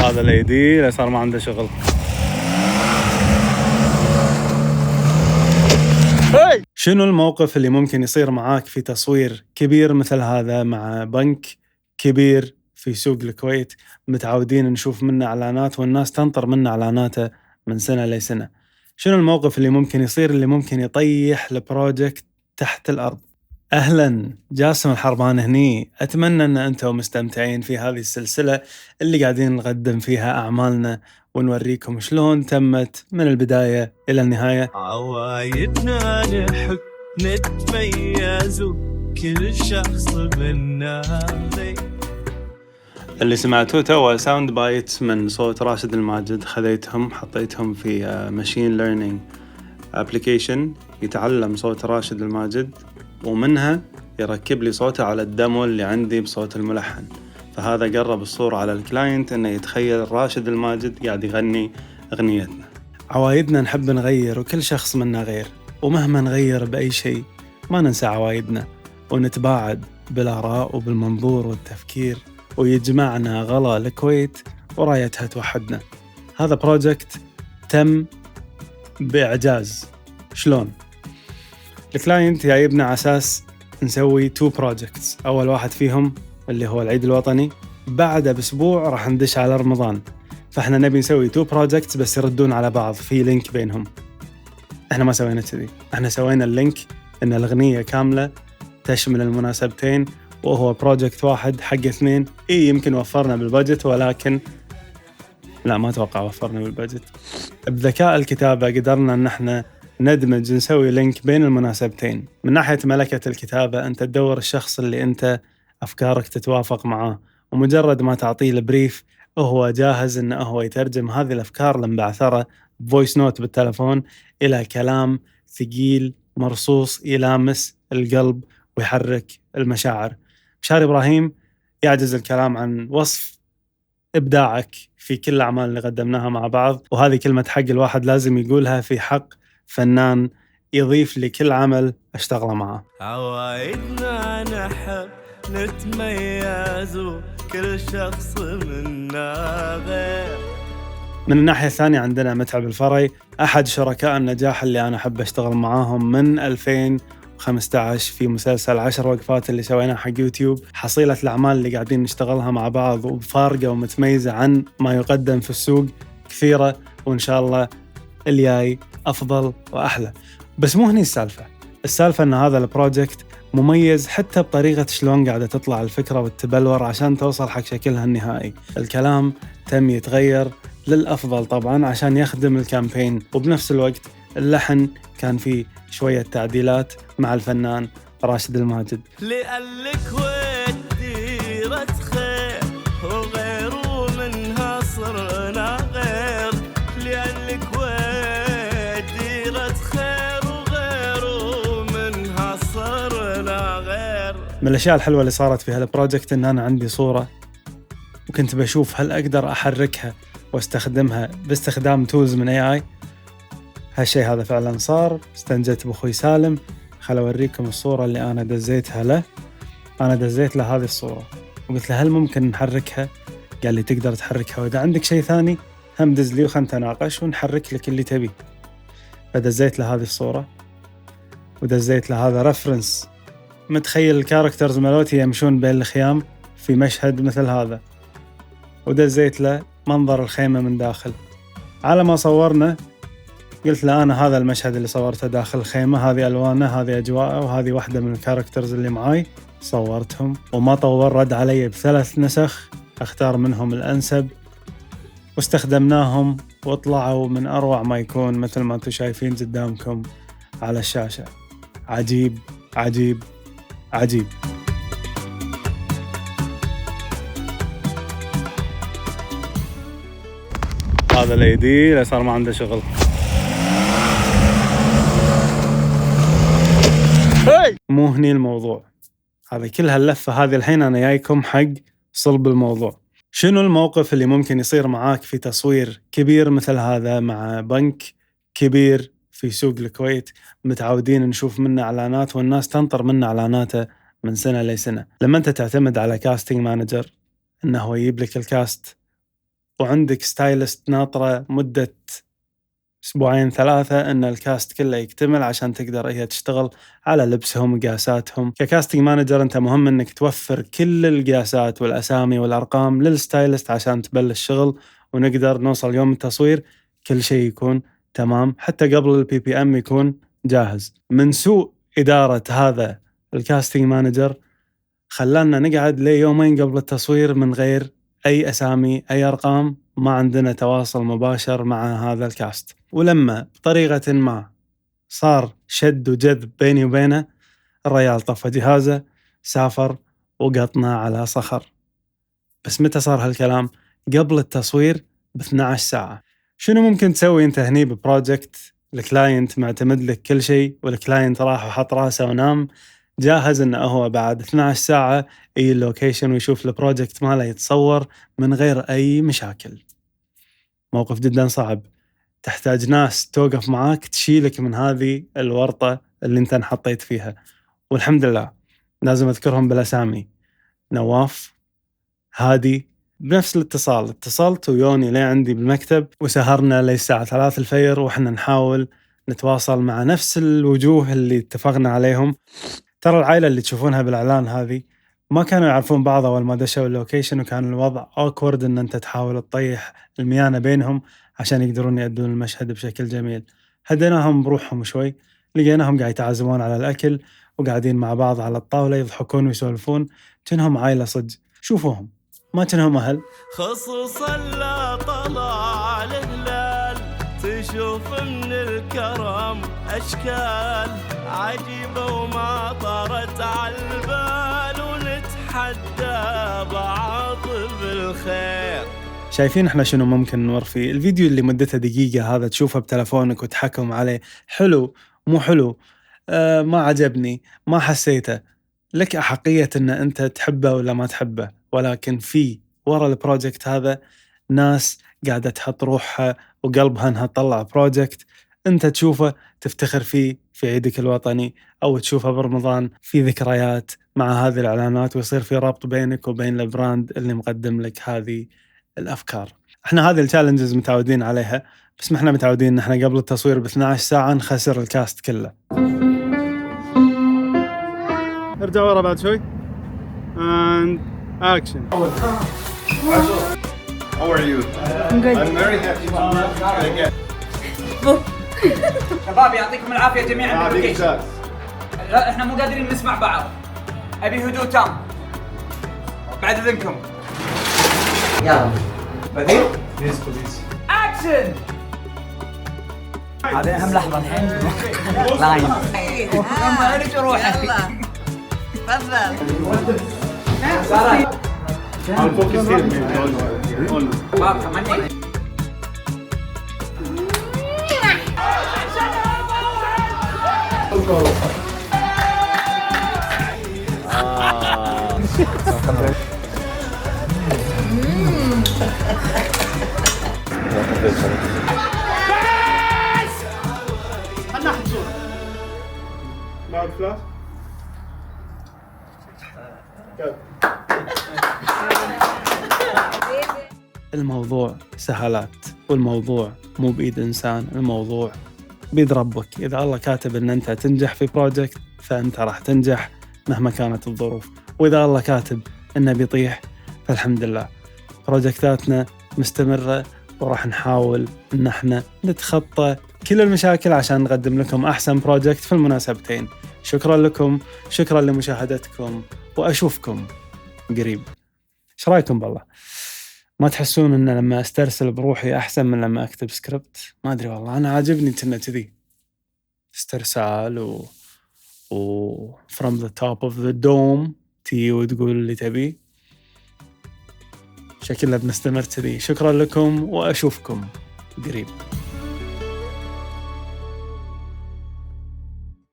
هذا الايدي صار ما عنده شغل. شنو الموقف اللي ممكن يصير معاك في تصوير كبير مثل هذا مع بنك كبير في سوق الكويت متعودين نشوف منه اعلانات والناس تنطر منه اعلاناته من سنة لسنة؟ شنو الموقف اللي ممكن يصير اللي ممكن يطيح البروجكت تحت الأرض؟ أهلاً، جاسم الحربان هني. أتمنى أن أنتم مستمتعين في هذه السلسلة اللي قاعدين نقدم فيها أعمالنا ونوريكم شلون تمت من البداية إلى النهاية. عوايدنا نحب نتميز وكل شخص منا اللي سمعتوه توا ساوند بايت من صوت راشد الماجد، خذيتهم حطيتهم في ماشين ليرنينج ابليكيشن يتعلم صوت راشد الماجد ومنها يركب لي صوته على الدمو اللي عندي بصوت الملحن. فهذا قرب الصورة على الكلاينت انه يتخيل راشد الماجد قاعد يغني اغنيتنا. عوايدنا نحب نغير وكل شخص منا غير، ومهما نغير بأي شيء ما ننسى عوايدنا ونتباعد بالآراء وبالمنظور والتفكير، ويجمعنا غلا الكويت ورايتها توحدنا. هذا بروجكت تم بإعجاز. شلون؟ الكلاينت جايبنا على أساس نسوي 2 projects. أول واحد فيهم اللي هو العيد الوطني، بعده بأسبوع راح ندش على رمضان، فإحنا نبي نسوي 2 projects بس يردون على بعض في لينك بينهم. إحنا ما سوينا كذي، إحنا سوينا اللينك إن الأغنية كاملة تشمل المناسبتين وهو بروجكت واحد حق 2. يمكن وفرنا بالبادجت، ولكن لا، ما أتوقع وفرنا بالبادجت. بذكاء الكتابة قدرنا إن إحنا ندمج نسوي لينك بين المناسبتين. من ناحية ملكة الكتابة، أنت تدور الشخص اللي أنت أفكارك تتوافق معاه، ومجرد ما تعطيه البريف وهو جاهز إنه هو يترجم هذه الأفكار المبعثرة فويس نوت بالتلفون إلى كلام ثقيل مرصوص يلامس القلب ويحرك المشاعر. بشار إبراهيم يعجز الكلام عن وصف إبداعك في كل الأعمال اللي قدمناها مع بعض، وهذه كلمة حق الواحد لازم يقولها في حق فنان يضيف لكل عمل أشتغله معه. عوايدنا نحب نتميز وكل شخص منا غير. من الناحية الثانية عندنا متعب الفري، أحد شركاء النجاح اللي أنا أحب أشتغل معاهم من 2015 في مسلسل 10 وقفات اللي سويناه حق يوتيوب. حصيلة الأعمال اللي قاعدين نشتغلها مع بعض وفارقة ومتميزة عن ما يقدم في السوق كثيرة، وإن شاء الله الجاي أفضل وأحلى. بس مو هني السالفة أن هذا البروجكت مميز حتى بطريقة شلون قاعدة تطلع الفكرة والتبلور عشان توصل حق شكلها النهائي. الكلام تم يتغير للأفضل طبعاً عشان يخدم الكامبين، وبنفس الوقت اللحن كان فيه شوية تعديلات مع الفنان راشد الماجد. لألك وديرة خير وغيره منها صرنا غير، لألك وديرة خير وغيره منها صرنا غير. من الأشياء الحلوة اللي صارت في هالبروجكت إن أنا عندي صورة وكنت بشوف هل أقدر أحركها واستخدمها باستخدام تولز من AI. هالشيء هذا فعلا صار. استنجدت بأخوي سالم، خل أوريكم الصورة اللي أنا دزيتها له. أنا دزيت له هذه الصورة وقلت له هل ممكن نحركها؟ قال لي تقدر تحركها، وإذا عندك شيء ثاني هم دز لي وخلنا نتناقش ونحرك لك اللي تبي. فدزيت له هذه الصورة ودزيت له هذا رفرنس. متخيل الكاركترز ملوتي يمشون بين الخيام في مشهد مثل هذا، ودزيت له منظر الخيمة من داخل. على ما صورنا قلت له أنا هذا المشهد اللي صورته داخل الخيمة، هذه ألوانه، هذه أجواءه، وهذه واحدة من الكاركترز اللي معاي. صورتهم وما طول، رد علي ب3 نسخ أختار منهم الأنسب واستخدمناهم وطلعوا من أروع ما يكون مثل ما أنتم شايفين قدامكم على الشاشة. عجيب عجيب عجيب. هذا الايدي صار ما عنده شغل. مو هني الموضوع، هذا كل هاللفة هذه الحين أنا جايكم حق صلب الموضوع. شنو الموقف اللي ممكن يصير معاك في تصوير كبير مثل هذا مع بنك كبير في سوق الكويت متعودين نشوف منه إعلانات والناس تنطر منه إعلاناته من سنة لسنة؟ لما أنت تعتمد على كاستنج مانجر إنه هو يجيب لك الكاست وعندك ستايلست ناطرة مدة 2-3 أن الكاست كله يكتمل عشان تقدر هي تشتغل على لبسهم وقياساتهم. ككاستنج مانجر أنت مهم أنك توفر كل القياسات والأسامي والأرقام للستايلست عشان تبلش شغل ونقدر نوصل يوم التصوير كل شيء يكون تمام، حتى قبل البي بي ام يكون جاهز. من سوء إدارة هذا الكاستنج مانجر خلانا نقعد ليومين قبل التصوير من غير أي أسامي أي أرقام، ما عندنا تواصل مباشر مع هذا الكاست. ولما بطريقة ما صار شد وجذب بيني وبينه، الرجال طفى جهازه سافر وقطنا على صخر. بس متى صار هالكلام؟ قبل التصوير ب12 ساعة. شنو ممكن تسوي انت هني ببروجكت الكلاينت معتمد لك كل شيء، والكلاينت راح وحط راسه ونام جاهز انه هو بعد 12 ساعة اي اللوكيشن ويشوف البروجكت ماله يتصور من غير اي مشاكل؟ موقف جدا صعب، تحتاج ناس توقف معاك تشيلك من هذه الورطة اللي انت انحطيت فيها. والحمد لله لازم اذكرهم بالاسامي، نواف، هادي. بنفس الاتصال اتصلت ويوني لي عندي بالمكتب وسهرنا للساعة 3 الفجر وإحنا نحاول نتواصل مع نفس الوجوه اللي اتفقنا عليهم. ترى العائلة اللي تشوفونها بالإعلان هذه ما كانوا يعرفون بعض أول ما دشوا اللوكيشن، وكان الوضع awkward إن أنت تحاول تطيح الميانة بينهم عشان يقدرون يأدون المشهد بشكل جميل. هديناهم بروحهم شوي، لقيناهم قاعد يتعازمون على الأكل وقاعدين مع بعض على الطاولة يضحكون ويسولفون، كأنهم عائلة صدق. شوفوهم ما كانهم أهل. خصوصا لا طلع الهلال تشوف من الكرم أشكال عجيبة وما طرت عالبال ونتحدى بعض بالخير. شايفين احنا شنو ممكن نورفي؟ الفيديو اللي مدته دقيقة هذا تشوفه بتلفونك وتحكم عليه حلو مو حلو، ما عجبني ما حسيته، لك أحقية ان انت تحبه ولا ما تحبه. ولكن في ورا البروجكت هذا ناس قاعدة تحط روحها وقلبها انها تطلع بروجكت انت تشوفه تفتخر فيه في عيدك الوطني، او تشوفه برمضان في ذكريات مع هذه الاعلانات، ويصير في ربط بينك وبين البراند اللي مقدم لك هذه الافكار. احنا هذه التشالنجز متعودين عليها، بس ما احنا متعودين ان احنا قبل التصوير ب12 ساعة نخسر الكاست كله. ارجع ورا بعد شوي. and action. How are you? I'm good. I'm very happy to meet you. شباب يعطيكم العافية جميعا باللوكيشن. again. لا احنا مو قادرين نسمع بعض. ابي هدوء تام. بعد اذنكم. يلا. بديل؟ Yes, please. اكشن. هذه اهم لحظة الحين. لاين. ما اريد اروح. يلا تفضل. I'll focus here maybe. شباب ثمانية. بعد فلاش. الموضوع سهلات، والموضوع مو بإيد إنسان، الموضوع بيد ربك. إذا الله كاتب أن أنت تنجح في بروجكت فأنت راح تنجح مهما كانت الظروف، وإذا الله كاتب أنه بيطيح فالحمد لله. بروجكتاتنا مستمرة وراح نحاول أن احنا نتخطى كل المشاكل عشان نقدم لكم أحسن بروجكت في المناسبتين. شكرا لكم، شكرا لمشاهدتكم، وأشوفكم قريب. إيش رأيكم بالله؟ ما تحسون إن لما أسترسل بروحي أحسن من لما أكتب سكريبت؟ ما أدري والله، أنا عاجبني كنا كذي استرسال from the top of the dome تي وتقول اللي تبي. شكلنا بنستمر كذي. شكرا لكم وأشوفكم قريب.